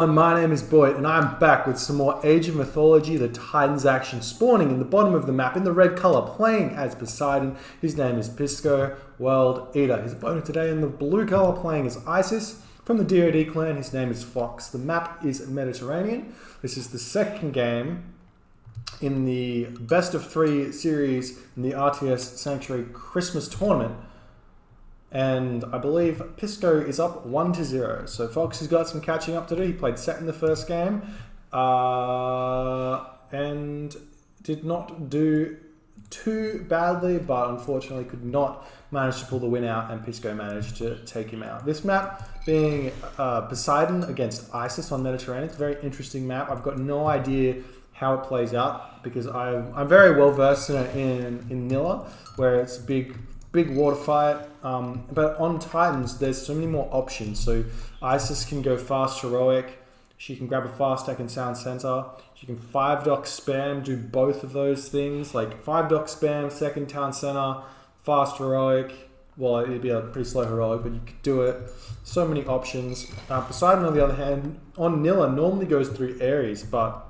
My name is Boit, and I'm back with some more Age of Mythology, the Titans action, spawning in the bottom of the map in the red color, playing as Poseidon. His name is PiscoWorldEater. His opponent today in the blue color, playing as Isis. From the DoD clan, his name is Fox. The map is Mediterranean. This is the second game in the best of 3 series in the RTS-Sanctuary Christmas Tournament. And I believe Pisco is up 1-0. So Fox has got some catching up to do. He played set in the first game and did not do too badly, but unfortunately could not manage to pull the win out, and Pisco managed to take him out. This map being Poseidon against Isis on Mediterranean. It's a very interesting map. I've got no idea how it plays out because I'm very well versed in Nilla, where it's big water fight, but on Titans there's so many more options. So Isis can go fast heroic, she can grab a fast tech and sound center, she can 5-dock spam, do both of those things, like 5-dock spam, second town center, fast heroic. Well, it'd be a pretty slow heroic, but you could do it. So many options. Poseidon, on the other hand, on Nilla normally goes through Ares, but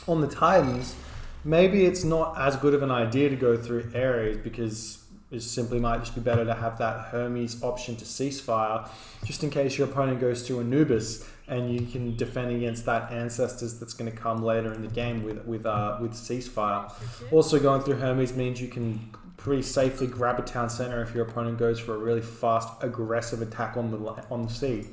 on the Titans maybe it's not as good of an idea to go through Ares, because it simply might just be better to have that Hermes option to ceasefire, just in case your opponent goes to Anubis, and you can defend against that Ancestors that's going to come later in the game with ceasefire. Also, going through Hermes means you can pretty safely grab a town center if your opponent goes for a really fast, aggressive attack on the sea.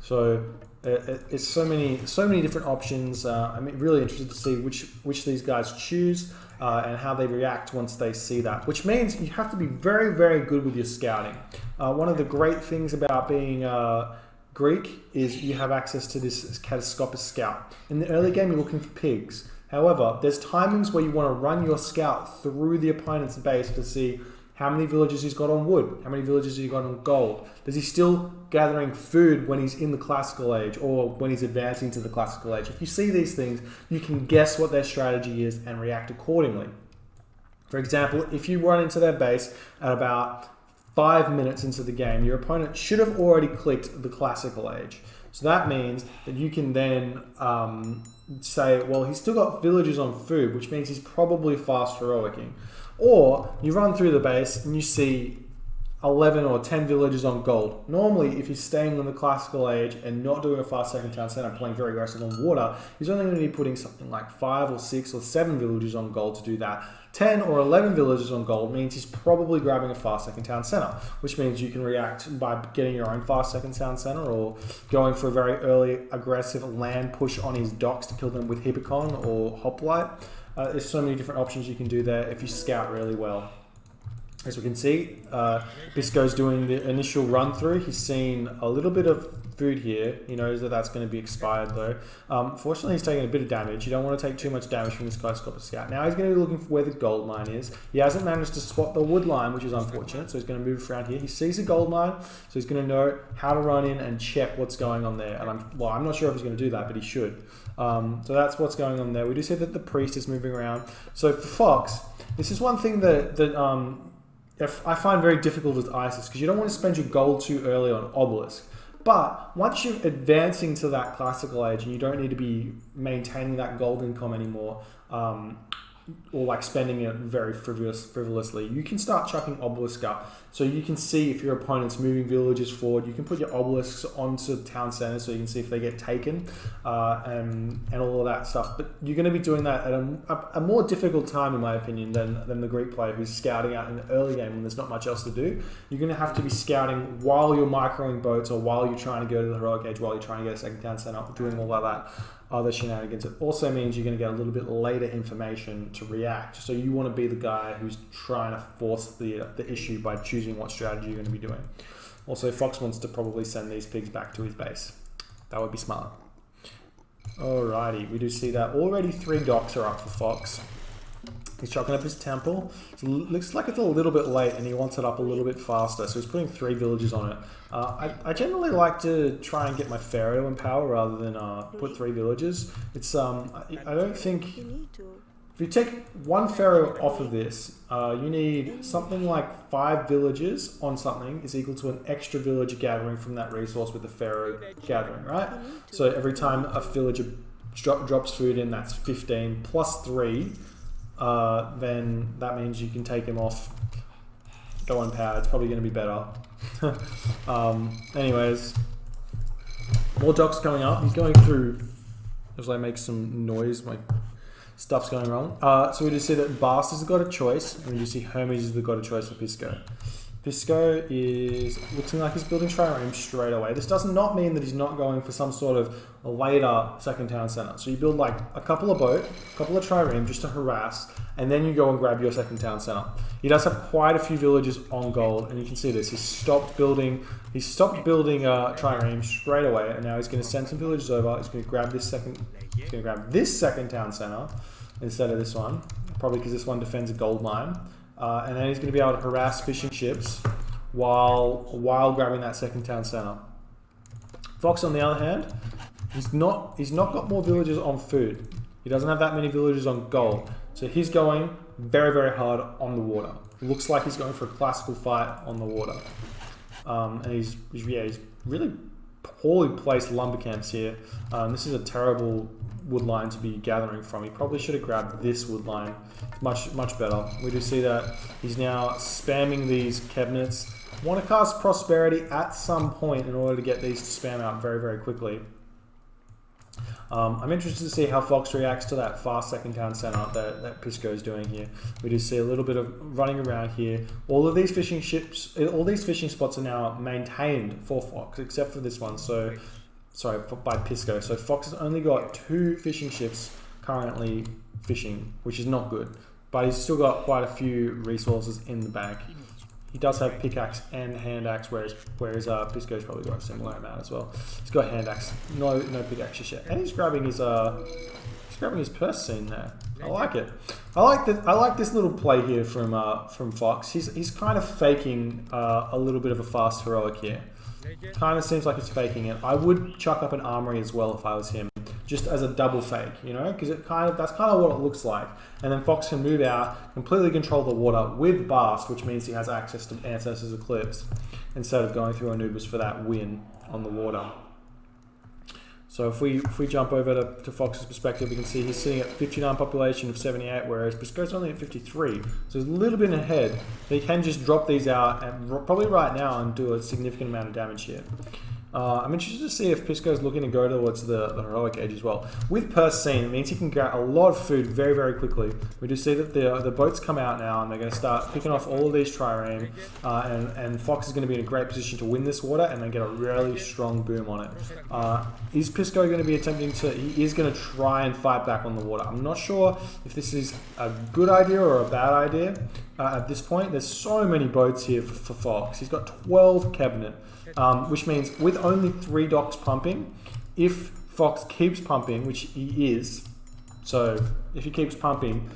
So it's so many different options. I'm really interested to see which these guys choose. And how they react once they see that, which means you have to be very, very good with your scouting. One of the great things about being Greek is you have access to this Catastrophic Scout. In the early game, you're looking for pigs. However, there's timings where you want to run your scout through the opponent's base to see how many villages he's got on wood, how many villages he's got on gold. Is he still gathering food when he's in the classical age, or when he's advancing to the classical age? If you see these things, you can guess what their strategy is and react accordingly. For example, if you run into their base at about 5 minutes into the game, your opponent should have already clicked the classical age. So that means that you can then say, well, he's still got villages on food, which means he's probably fast heroicing. Or you run through the base and you see 11 or 10 villages on gold. Normally, if he's staying in the classical age and not doing a fast second town center, playing very aggressive on water, he's only going to be putting something like 5 or 6 or 7 villages on gold to do that. 10 or 11 villages on gold means he's probably grabbing a fast second town center, which means you can react by getting your own fast second town center, or going for a very early aggressive land push on his docks to kill them with Hippocon or Hoplite. There's so many different options you can do there if you scout really well. As we can see, Bisco's doing the initial run through. He's seen a little bit of food here. He knows that that's going to be expired though. Fortunately, he's taking a bit of damage. You don't want to take too much damage from this Catastrophic Scout. Now he's going to be looking for where the gold mine is. He hasn't managed to spot the wood line, which is unfortunate, so he's going to move around here. He sees a gold mine, so he's going to know how to run in and check what's going on there. And I'm not sure if he's going to do that, but he should. So that's what's going on there. We do see that the priest is moving around. So for Fox, this is one thing that I find very difficult with Isis, because you don't want to spend your gold too early on Obelisk. But once you're advancing to that classical age and you don't need to be maintaining that gold income anymore, or like spending it very frivolously, you can start chucking Obelisk up. So you can see if your opponent's moving villages forward. You can put your Obelisks onto town centers so you can see if they get taken, and all of that stuff. But you're going to be doing that at a more difficult time, in my opinion, than the Greek player who's scouting out in the early game when there's not much else to do. You're going to have to be scouting while you're microing boats, or while you're trying to go to the heroic age, while you're trying to get a second town center, doing all of that. Other shenanigans. It also means you're going to get a little bit later information to react. So you want to be the guy who's trying to force the issue by choosing what strategy you're going to be doing. Also, Fox wants to probably send these pigs back to his base. That would be smart. Alrighty, we do see that already 3 docks are up for Fox. He's chucking up his temple. So looks like it's a little bit late and he wants it up a little bit faster. So he's putting 3 villages on it. I generally like to try and get my Pharaoh in power rather than put 3 villages. It's I don't think If you take one pharaoh off of this, you need something like 5 villages on something is equal to an extra villager gathering from that resource with the pharaoh gathering, right? So every time a villager drops food in, that's 15 plus 3, then that means you can take him off, go on power. It's probably going to be better. Anyways, more docks coming up. He's going through, as I make some noise, my stuff's going wrong. So we just see that Bast has got a choice, and we just see Hermes is the god of choice for Pisco. Pisco is looking like he's building trireme straight away. This does not mean that he's not going for some sort of a later second town center. So you build like a couple of boat, a couple of trireme just to harass, and then you go and grab your second town center. He does have quite a few villages on gold, and you can see this. He's stopped building trireme straight away, and now he's going to send some villages over. He's going to grab this second. He's going to grab this second town center instead of this one, probably because this one defends a gold mine. And then he's going to be able to harass fishing ships while grabbing that second town center. Fox, on the other hand, he's not got more villagers on food. He doesn't have that many villagers on gold. So he's going very, very hard on the water. It looks like he's going for a classical fight on the water. And he's really poorly placed lumber camps here. This is a terrible wood line to be gathering from. He probably should have grabbed this wood line. Much better. We do see that he's now spamming these cabinets. Want to cast prosperity at some point in order to get these to spam out very, very quickly. I'm interested to see how Fox reacts to that fast second town center that Pisco is doing here. We do see a little bit of running around here. All of these fishing ships, all these fishing spots are now maintained for Fox, except for this one. So, sorry, by Pisco. So Fox has only got 2 fishing ships currently fishing, which is not good. But he's still got quite a few resources in the bank. He does have pickaxe and hand axe, whereas Pisco's probably got a similar amount as well. He's got hand axe, no pickaxe just yet, and he's grabbing his purse scene there. I like it. I like this little play here from Fox. He's kind of faking a little bit of a fast heroic here. Kind of seems like he's faking it. I would chuck up an armory as well if I was him, just as a double fake, you know, because that's kind of what it looks like. And then Fox can move out, completely control the water with Bast, which means he has access to Ancestors Eclipse instead of going through Anubis for that win on the water. So if we jump over to Fox's perspective, we can see he's sitting at 59 population of 78, whereas Pisco's only at 53. So he's a little bit ahead. But he can just drop these out and probably right now and do a significant amount of damage here. I'm interested to see if Pisco's looking to go towards the heroic edge as well. With Purse Scene, it means he can get a lot of food very, very quickly. We do see that the boats come out now and they're going to start picking off all of these trireme, and Fox is going to be in a great position to win this water and then get a really strong boom on it. Is Pisco going to be attempting to... He is going to try and fight back on the water. I'm not sure if this is a good idea or a bad idea. At this point, there's so many boats here for Fox. He's got 12 cabinet. Which means with only 3 docks pumping, if Fox keeps pumping, which he is, so if he keeps pumping,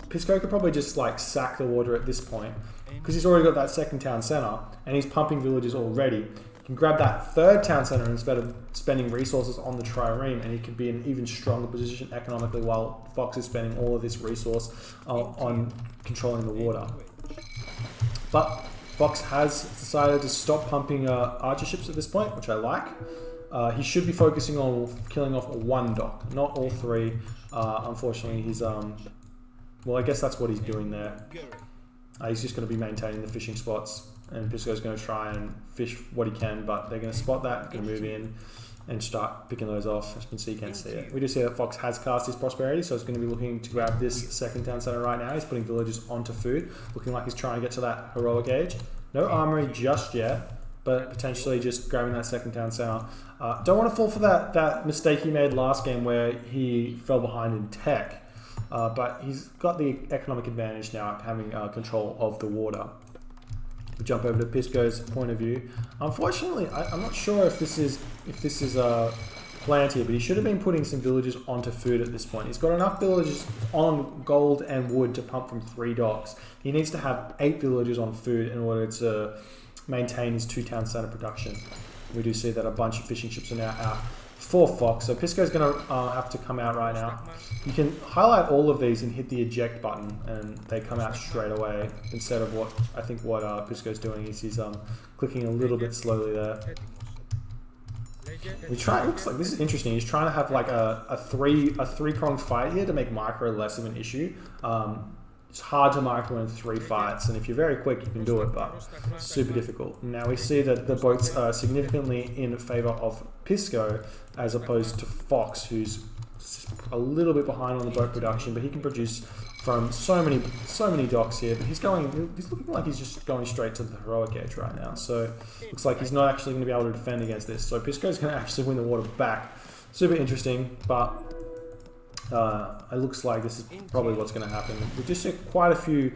Pisco could probably just like sack the water at this point because he's already got that second town center and he's pumping villages already. He can grab that third town center instead of spending resources on the trireme, and he could be in an even stronger position economically while Fox is spending all of this resource on controlling the water. But Fox has decided to stop pumping archer ships at this point, which I like. He should be focusing on killing off 1 dock, not all 3. Unfortunately, he's well, I guess that's what he's doing there. He's just going to be maintaining the fishing spots, and Pisco's going to try and fish what he can, but they're going to spot that, going to move in and start picking those off. As you can see, you can't see it. We do see that Fox has cast his prosperity, so he's going to be looking to grab this second town center right now. He's putting villagers onto food, looking like he's trying to get to that heroic age. No armory just yet, but potentially just grabbing that second town center. Don't want to fall for that mistake he made last game where he fell behind in tech, but he's got the economic advantage now, having control of the water. We jump over to Pisco's point of view. Unfortunately, I'm not sure if this is planned here, but he should have been putting some villagers onto food at this point. He's got enough villagers on gold and wood to pump from 3 docks. He needs to have 8 villagers on food in order to maintain his 2 town center production. We do see that a bunch of fishing ships are now out for Fox. So Pisco's going to have to come out right now. You can highlight all of these and hit the eject button, and they come out straight away. Instead of what I think what Pisco's doing is he's clicking a little bit slowly there. It looks like this is interesting. He's trying to have like a three-pronged fight here to make micro less of an issue. It's hard to micro in 3 fights, and if you're very quick, you can do it, but super difficult. Now we see that the boats are significantly in favor of Pisco as opposed to Fox, who's a little bit behind on the boat production, but he can produce from so many docks here. But he's looking like he's just going straight to the heroic edge right now. So looks like he's not actually going to be able to defend against this. So Pisco's going to actually win the water back. Super interesting, but it looks like this is probably what's going to happen. We just see quite a few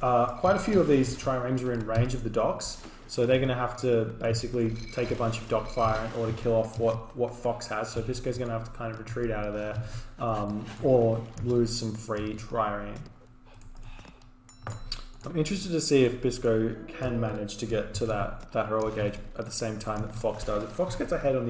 of these triremes are in range of the docks. So they're going to have to basically take a bunch of dock fire in order to kill off what Fox has. So Pisco's going to have to kind of retreat out of there or lose some free trireme. I'm interested to see if Pisco can manage to get to that heroic age at the same time that Fox does. If Fox gets ahead on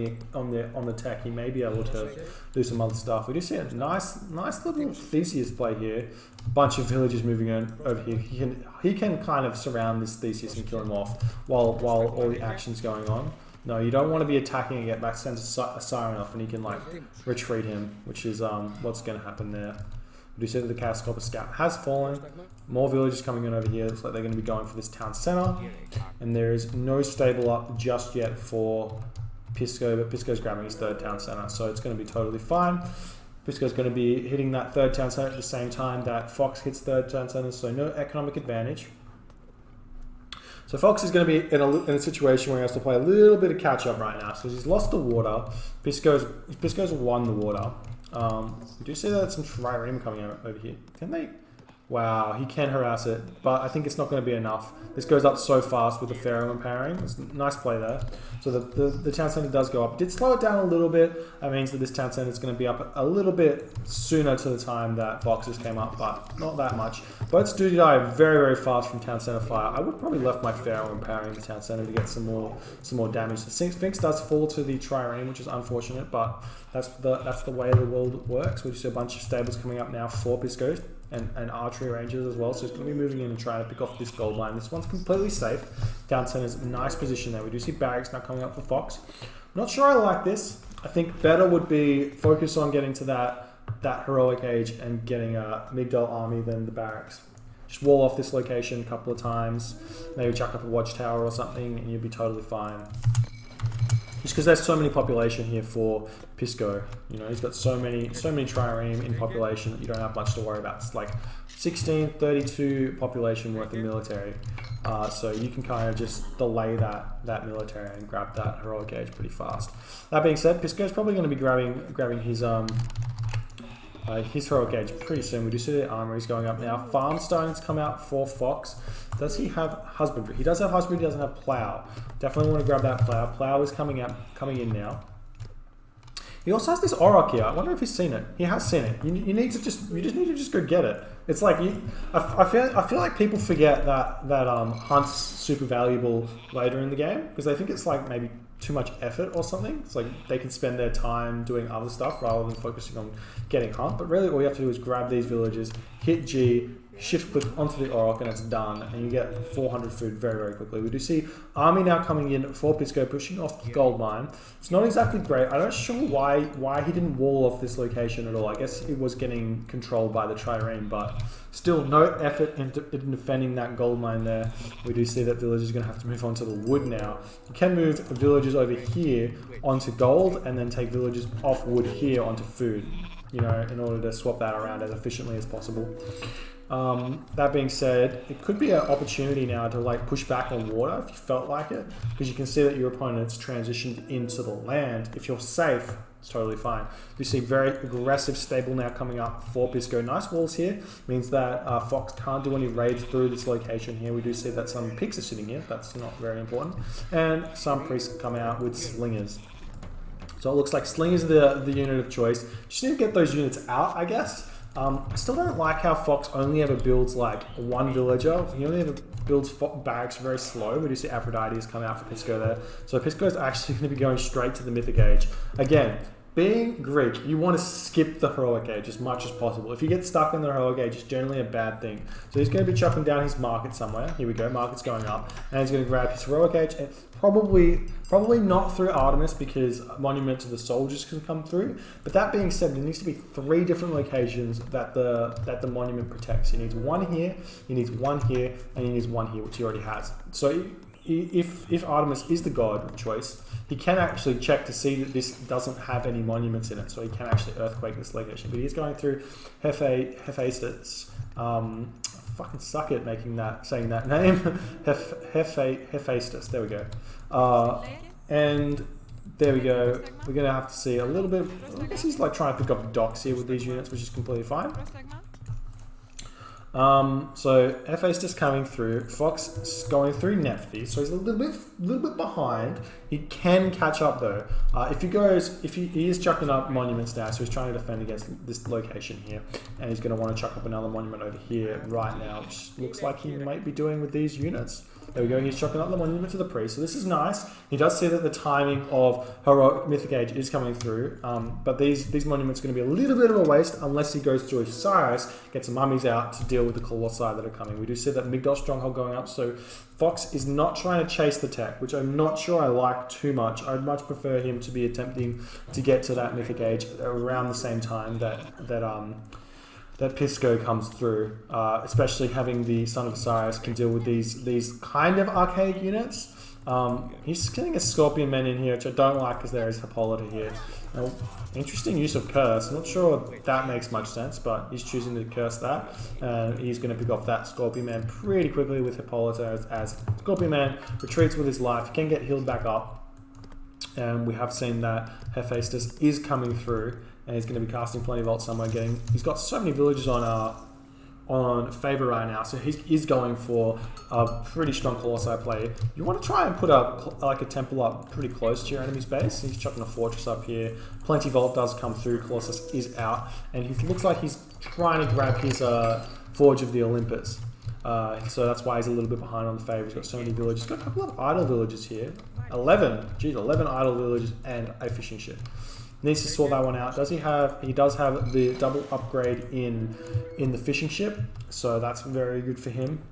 the tech, he may be able to do some other stuff. We do see a nice little Theseus play here. A bunch of villagers moving over here. He can kind of surround this Theseus and kill him off while all the action's going on. No, you don't want to be attacking and get back, sends a siren off, and he can like retreat him, which is what's going to happen there. We do see that the Cascopper Scout has fallen. More villagers coming in over here. Looks like they're going to be going for this town center. And there is no stable up just yet for Pisco, but Pisco's grabbing his 3rd town center, so it's going to be totally fine. Pisco's going to be hitting that 3rd town center at the same time that Fox hits 3rd town center, so no economic advantage. So Fox is going to be in a situation where he has to play a little bit of catch up right now. So he's lost the water. Pisco's won the water. We do see that some trireme coming out over here. Can they? Wow, he can harass it, but I think it's not going to be enough. This goes up so fast with the Pharaoh empowering. It's a nice play there. So the town center does go up. It did slow it down a little bit. That means that this town center is going to be up a little bit sooner to the time that Foxes came up, but not that much. Boats do die very, very fast from town center fire. I would probably left my Pharaoh empowering the town center to get some more damage. The Sphinx does fall to the trireme, which is unfortunate, but that's the way the world works. We just see a bunch of stables coming up now for Pisco. And archery rangers as well, so it's going to be moving in and trying to pick off this gold mine. This one's completely safe. Down center's a nice position there. We do see barracks now coming up for Fox. I'm not sure I like this. I think better would be focus on getting to that heroic age and getting a Migdal army than the barracks. Just wall off this location a couple of times, maybe chuck up a watchtower or something, and you'll be totally fine. Just because there's so many population here for Pisco, you know, he's got so many trireme in population that you don't have much to worry about. It's like 32 population worth of military, so you can kind of just delay that military and grab that heroic age pretty fast. That being said, Pisco's probably going to be grabbing his heroic age pretty soon. We do see the armories going up now. Farm starting to come out for Fox. Does he have husbandry? He does have husbandry. He doesn't have plow. Definitely want to grab that plow. Plow is coming in now. He also has this Auroch here. I wonder if he's seen it. He has seen it. You just need to just go get it. It's like I feel like people forget that hunt's super valuable later in the game because they think it's like maybe too much effort or something. It's like they can spend their time doing other stuff rather than focusing on getting hunt. But really all you have to do is grab these villages, hit G, shift click onto the Auroch, and it's done. And you get 400 food very, very quickly. We do see army now coming in for Pisco, pushing off the gold mine. It's not exactly great. I'm not sure why he didn't wall off this location at all. I guess it was getting controlled by the trireme, but still no effort in defending that gold mine there. We do see that villagers are going to have to move on to the wood now. You can move villagers over here onto gold and then take villagers off wood here onto food, you know, in order to swap that around as efficiently as possible. That being said, it could be an opportunity now to like push back on water if you felt like it, because you can see that your opponent's transitioned into the land. If you're safe, it's totally fine. You see very aggressive stable now coming up for Pisco. Nice walls here, means that Fox can't do any raids through this location here. We do see that some pigs are sitting here. That's not very important. And some priests come out with slingers. So it looks like slingers are the unit of choice. Just need to get those units out, I guess. I still don't like how Fox only ever builds like one villager. He only ever builds barracks very slow. We do see Aphrodite come out for Pisco there. So Pisco is actually going to be going straight to the Mythic Age. Again, being Greek, you want to skip the heroic age as much as possible. If you get stuck in the heroic age, it's generally a bad thing. So he's going to be chucking down his market somewhere. Here we go, market's going up. And he's going to grab his heroic age, and probably not through Artemis because Monument to the Soldiers can come through. But that being said, there needs to be 3 different locations that the Monument protects. He needs 1 here, he needs 1 here, and he needs 1 here, which he already has. So if Artemis is the god of choice, he can actually check to see that this doesn't have any monuments in it, so he can actually earthquake this location. But he's going through Hephaestus. Fucking suck at saying that name. Hephaestus. There we go. And there we go. We're gonna have to see a little bit. I guess he's like trying to pick up docks here with these units, which is completely fine. So Hephaestus coming through, Fox going through Nephthys, so he's a little bit behind. He can catch up though. He is chucking up monuments now, so he's trying to defend against this location here, and he's going to want to chuck up another monument over here right now, which looks like he might be doing with these units. There we go, he's chucking up the monument to the priest, so this is nice. He does see that the timing of heroic mythic age is coming through, but these monuments are going to be a little bit of a waste unless he goes through Osiris, gets some mummies out to deal with the colossi that are coming. We do see that Migdol stronghold going up, so Fox is not trying to chase the tech, which I'm not sure I like too much. I'd much prefer him to be attempting to get to that mythic age around the same time that Pisco comes through, especially having the Son of Osiris can deal with these kind of archaic units. He's getting a Scorpion Man in here, which I don't like because there is Hippolyta here. Now, interesting use of Curse. Not sure that makes much sense, but he's choosing to curse that. And he's going to pick off that Scorpion Man pretty quickly with Hippolyta as Scorpion Man retreats with his life. He can get healed back up. And we have seen that Hephaestus is coming through. And he's going to be casting plenty of ults somewhere. He's got so many villages on favor right now, so he's going for a pretty strong Colossi play. You want to try and put a temple up pretty close to your enemy's base. He's chucking a fortress up here. Plenty Vault does come through. Colossus is out, and he looks like he's trying to grab his Forge of the Olympus. So that's why he's a little bit behind on the favor. He's got so many villages. He's got a couple of idle villages here. 11 idle villages and a fishing ship. Needs to sort that one out. He does have the double upgrade in the fishing ship, so that's very good for him.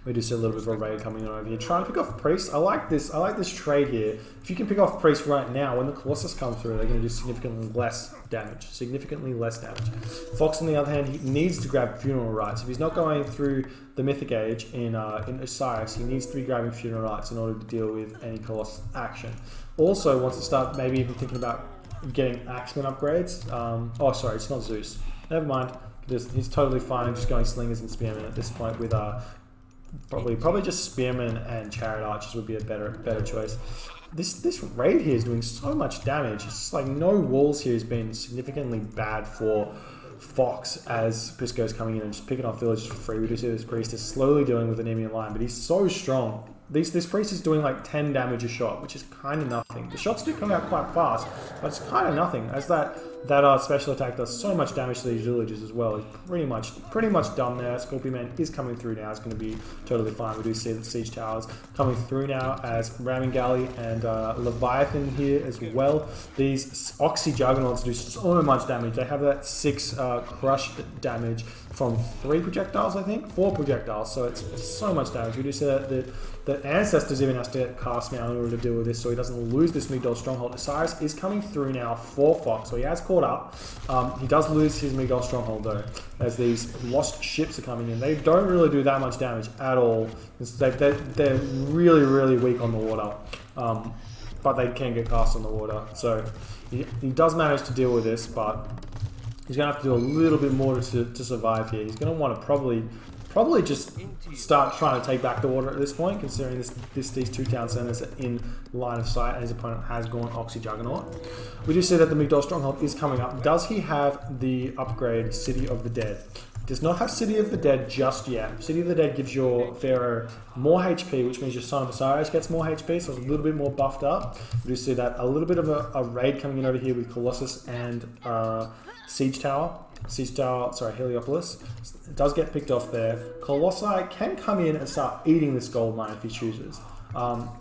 We do see a little bit of a raid coming over here. Trying to pick off priests. I like this trade here. If you can pick off priests right now, when the Colossus come through, they're going to do significantly less damage. Fox, on the other hand, he needs to grab funeral rites. If he's not going through the Mythic Age in Osiris, he needs to be grabbing funeral rites in order to deal with any Colossus action. Also wants to start maybe even thinking about getting Axeman upgrades. Oh, sorry, it's not Zeus. Never mind. He's totally fine just going Slingers and Spearmen at this point with probably just Spearmen and Chariot Archers would be a better choice. This raid here is doing so much damage. It's just like no walls here has been significantly bad for Fox as Pisco's coming in and just picking off villages for free. We do see this priest is slowly dealing with an enemy line, but he's so strong. This priest is doing like 10 damage a shot, which is kind of nothing. The shots do come out quite fast, but it's kind of nothing, as that special attack does so much damage to these villages as well. He's pretty much done there. Scorpion Man is coming through now. It's going to be totally fine. We do see the siege towers coming through now as Ramming Galley and Leviathan here as well. These Oxy Juggernauts do so much damage. They have that 6 crush damage from 3 projectiles, I think? 4 projectiles, so it's so much damage. We do see that the Ancestors even has to get cast now in order to deal with this, so he doesn't lose this Migdol Stronghold. Osiris is coming through now for Fox, so he has caught up. He does lose his Migdol Stronghold though, as these lost ships are coming in. They don't really do that much damage at all. They're really, really weak on the water, but they can get cast on the water. So he does manage to deal with this, but he's going to have to do a little bit more to survive here. He's going to want to probably just start trying to take back the water at this point, considering these 2 town centers are in line of sight and his opponent has gone Oxy Juggernaut. We do see that the Migdol Stronghold is coming up. Does he have the upgrade City of the Dead? Does not have City of the Dead just yet. City of the Dead gives your Pharaoh more HP, which means your Son of Osiris gets more HP, so it's a little bit more buffed up. We do see that a little bit of a raid coming in over here with Colossus and Siege Tower, Heliopolis. It does get picked off there. Colossi can come in and start eating this gold mine if he chooses.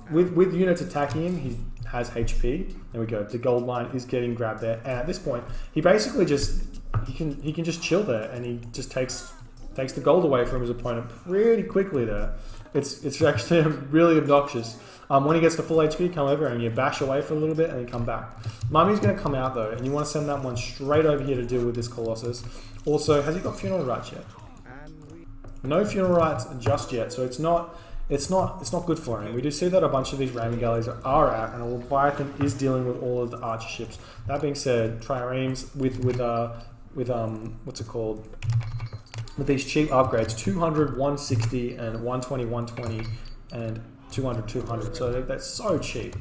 With units attacking him, he has HP. There we go. The gold line is getting grabbed there, and at this point, he basically just he can just chill there, and he just takes the gold away from his opponent pretty quickly there. It's actually really obnoxious. When he gets to full HP, come over and you bash away for a little bit and then come back. Mummy's going to come out though, and you want to send that one straight over here to deal with this Colossus. Also, has he got funeral rites yet? No funeral rites just yet, so it's not good for him. We do see that a bunch of these ramming galleys are out, and a Leviathan is dealing with all of the archer ships. That being said, triremes with what's it called? With these cheap upgrades, 200, 160, and 120, 120, and 200, 200. So that's so cheap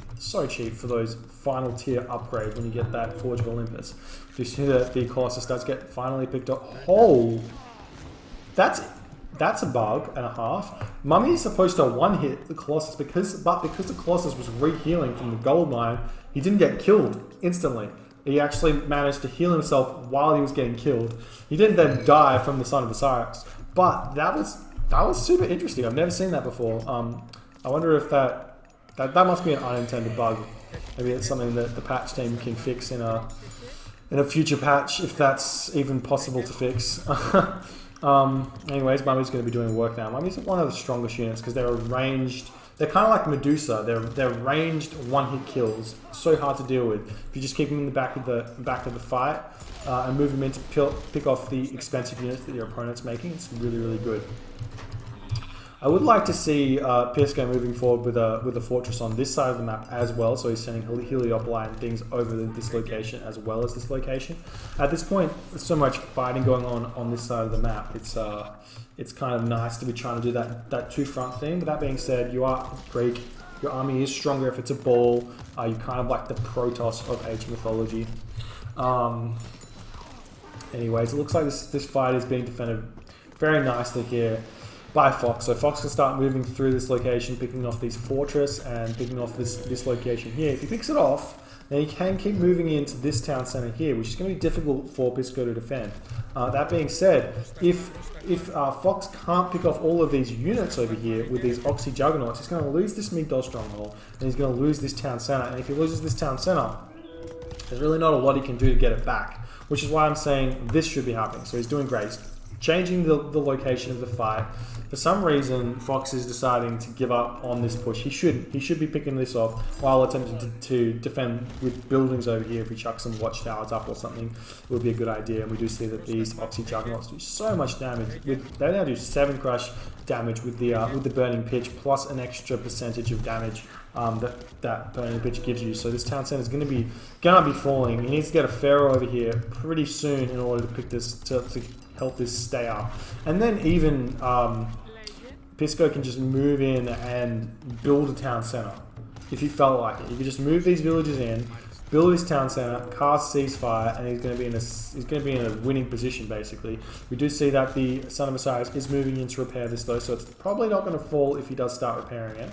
for those final tier upgrades when you get that Forge of Olympus. You see that the Colossus does get finally picked up. Oh, that's a bug and a half. Mummy is supposed to one-hit the Colossus because the Colossus was re-healing from the gold mine, he didn't get killed instantly. He actually managed to heal himself while he was getting killed. He didn't then die from the Son of Osiris. But that was super interesting. I've never seen that before. I wonder if that must be an unintended bug. Maybe it's something that the patch team can fix in a future patch, if that's even possible to fix. Anyways, Mummy's going to be doing work now. Mummy's one of the strongest units because they're ranged. They're kind of like Medusa. They're ranged one-hit kills. So hard to deal with. If you just keep them in the back of the fight and move them in to pick off the expensive units that your opponent's making, it's really, really good. I would like to see Pisco moving forward with a fortress on this side of the map as well. So he's sending Heliopoli and things over this location as well as this location. At this point, there's so much fighting going on this side of the map. It's kind of nice to be trying to do that two-front thing. But that being said, you are Greek. Your army is stronger if it's a ball. You're kind of like the Protoss of Age Mythology. Anyways, it looks like this fight is being defended very nicely here by Fox. So Fox can start moving through this location, picking off these fortress and picking off this location here. If he picks it off, then he can keep moving into this town center here, which is going to be difficult for Pisco to defend. That being said, if Fox can't pick off all of these units over here with these Oxy Juggernauts, he's going to lose this Migdol stronghold, and he's going to lose this town center. And if he loses this town center, there's really not a lot he can do to get it back, which is why I'm saying this should be happening. So he's doing great. He's changing the location of the fight. For some reason, Fox is deciding to give up on this push. He should be picking this off while attempting to defend with buildings over here. If we chuck some watchtowers up or something, it would be a good idea. And we do see that these Oxy Juggernauts do so much damage. They now do 7 crush damage with the burning pitch, plus an extra percentage of damage that burning pitch gives you. So this town center is gonna be falling. He needs to get a pharaoh over here pretty soon in order to pick this to help this stay up. And then even Pisco can just move in and build a town center if he felt like it. He could just move these villages in, build his town center, cast ceasefire, and he's going to be in a winning position basically. We do see that the Son of Osiris is moving in to repair this though, so it's probably not going to fall if he does start repairing it.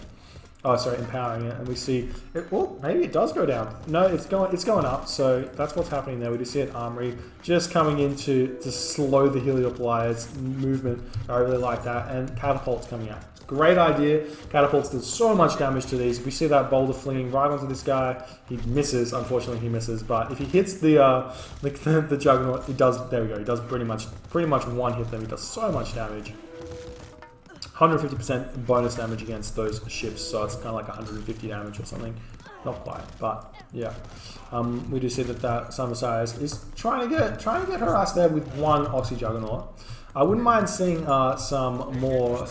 Oh, sorry, empowering it, and we see it. Well, maybe it does go down. No, it's going up. So that's what's happening there. We do see an armory just coming in to slow the Heliopoli's movement. I really like that, and catapults coming out. Great idea. Catapults did so much damage to these. We see that boulder flinging right onto this guy. He misses. Unfortunately, he misses. But if he hits the Juggernaut, he does. There we go. He does pretty much one hit them. He does so much damage. 150% bonus damage against those ships, so it's kind of like 150 damage or something. Not quite, but yeah. We do see that Son of Osiris is trying to get her ass there with one Oxy Juggernaut. I wouldn't mind seeing some more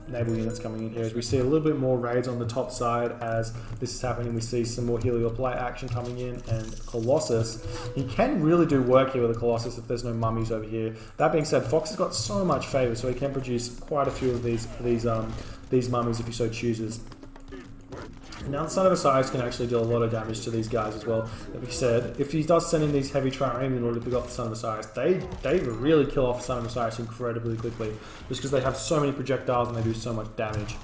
naval units coming in here as we see a little bit more raids on the top side as this is happening. We see some more Heliopoli action coming in, and Colossus. He can really do work here with the Colossus if there's no mummies over here. That being said, Fox has got so much favor, so he can produce quite a few of these mummies if he so chooses. Now the Son of Osiris can actually deal a lot of damage to these guys as well. Like we said, if he does send in these heavy trireme in order to pick off the Son of Osiris, they really kill off the Son of Osiris incredibly quickly, just because they have so many projectiles and they do so much damage.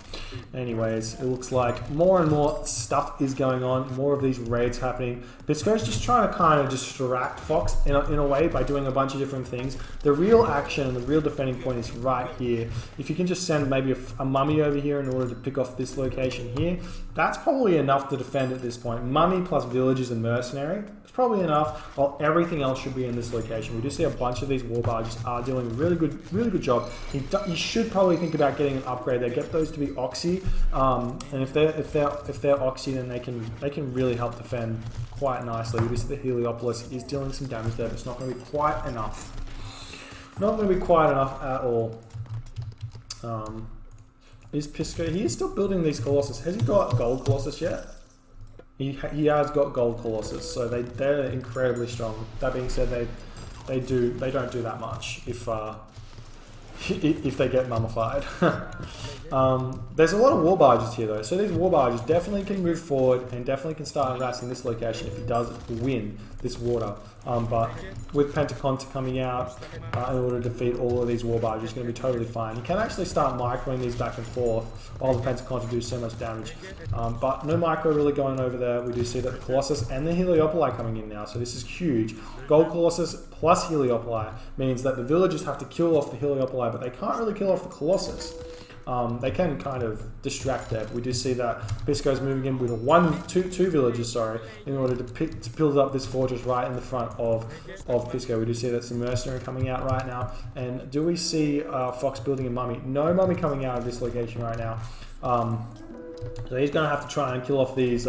Anyways, it looks like more and more stuff is going on, more of these raids happening. Pisco's just trying to kind of distract Fox in a way by doing a bunch of different things. The real action and the real defending point is right here. If you can just send maybe a mummy over here in order to pick off this location here, that's probably enough to defend at this point. Mummy plus villagers and mercenary, it's probably enough, while everything else should be in this location. We do see a bunch of these war barges are doing a really good job. You should probably think about getting an upgrade there. Get those to be oxy, and if they're oxy, then they can really help defend quite nicely. We do see the Heliopolis is dealing some damage there, but it's not going to be quite enough. Not going to be quite enough at all. Is Pisco? He is still building these Colossus. Has he got Gold Colossus yet? He has got Gold Colossus, so they're incredibly strong. That being said, they don't do that much if they get mummified. There's a lot of war barges here though, so these war barges definitely can move forward and definitely can start harassing this location if he does win this water. But with Pentaconta coming out in order to defeat all of these war barges, it's going to be totally fine. You can actually start microing these back and forth while the Pentaconta do so much damage. But no micro really going over there. We do see that the Colossus and the Heliopoli coming in now, so this is huge. Gold Colossus plus Heliopoli means that the villagers have to kill off the Heliopoli, but they can't really kill off the Colossus. They can kind of distract there. We do see that Pisco's moving in with two villagers, sorry, in order to build up this fortress right in the front of Pisco. We do see that some mercenary coming out right now. And do we see Fox building a mummy? No mummy coming out of this location right now. So he's going to have to try and kill off these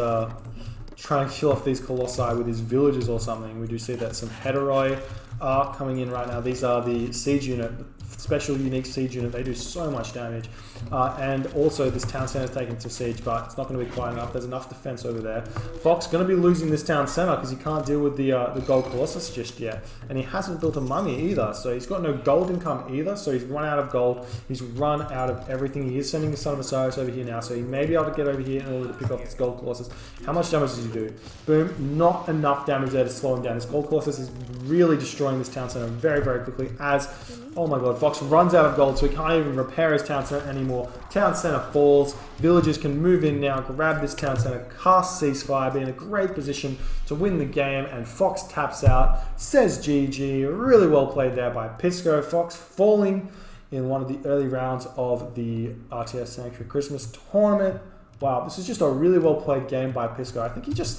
colossi with his villagers or something. We do see that some heteroi are coming in right now. These are the siege unit, special unique siege unit. They do so much damage. And also this town center is taken to siege, but it's not going to be quite enough. There's enough defense over there. Fox going to be losing this town center because he can't deal with the gold colossus just yet. And he hasn't built a mummy either, so he's got no gold income either. So he's run out of gold. He's run out of everything. He is sending the Son of Osiris over here now, so he may be able to get over here in order to pick off this gold colossus. How much damage does he do? Boom. Not enough damage there to slow him down. This gold colossus is really destroying this town center very, very quickly as, oh my god, Fox runs out of gold, so he can't even repair his town center anymore. Town center falls. Villagers can move in now, grab this town center, cast ceasefire, be in a great position to win the game, and Fox taps out, says GG. Really well played there by Pisco. Fox falling in one of the early rounds of the RTS-Sanctuary Christmas Tournament. Wow, this is just a really well played game by Pisco. I think he just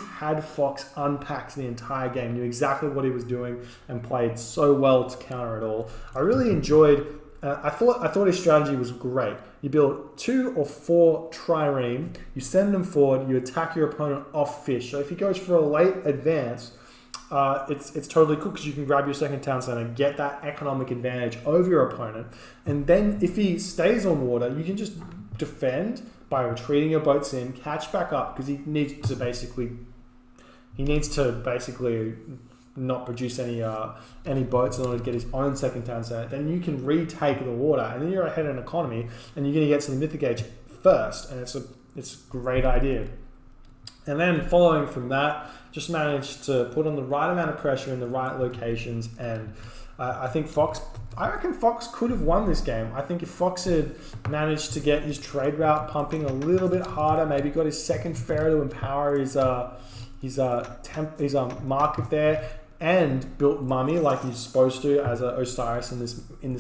had Fox unpacked the entire game, knew exactly what he was doing, and played so well to counter it all. I really enjoyed. I thought his strategy was great. You build 2 or 4 trireme, you send them forward, you attack your opponent off fish. So if he goes for a late advance, it's totally cool because you can grab your second town center, get that economic advantage over your opponent, and then if he stays on water, you can just defend by retreating your boats in, catch back up because he needs to basically not produce any boats in order to get his own second town center. Then you can retake the water, and then you're ahead in economy, and you're going to get to the mythic age first, and it's a great idea. And then following from that, just managed to put on the right amount of pressure in the right locations, and I reckon Fox could have won this game. I think if Fox had managed to get his trade route pumping a little bit harder, maybe got his second pharaoh to empower his market there, and built mummy like he's supposed to as a Osiris in this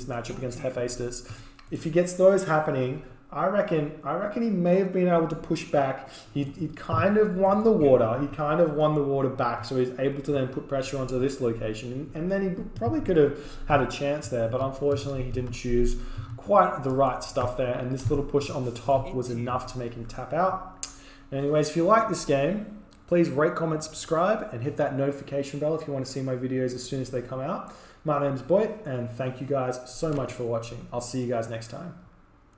matchup against Hephaestus. If he gets those happening, I reckon he may have been able to push back. He kind of won the water. He kind of won the water back, so he's able to then put pressure onto this location, and then he probably could have had a chance there, but unfortunately he didn't choose quite the right stuff there, and this little push on the top was enough to make him tap out. Anyways, if you like this game, please rate, comment, subscribe, and hit that notification bell if you want to see my videos as soon as they come out. My name's Boit, and thank you guys so much for watching. I'll see you guys next time.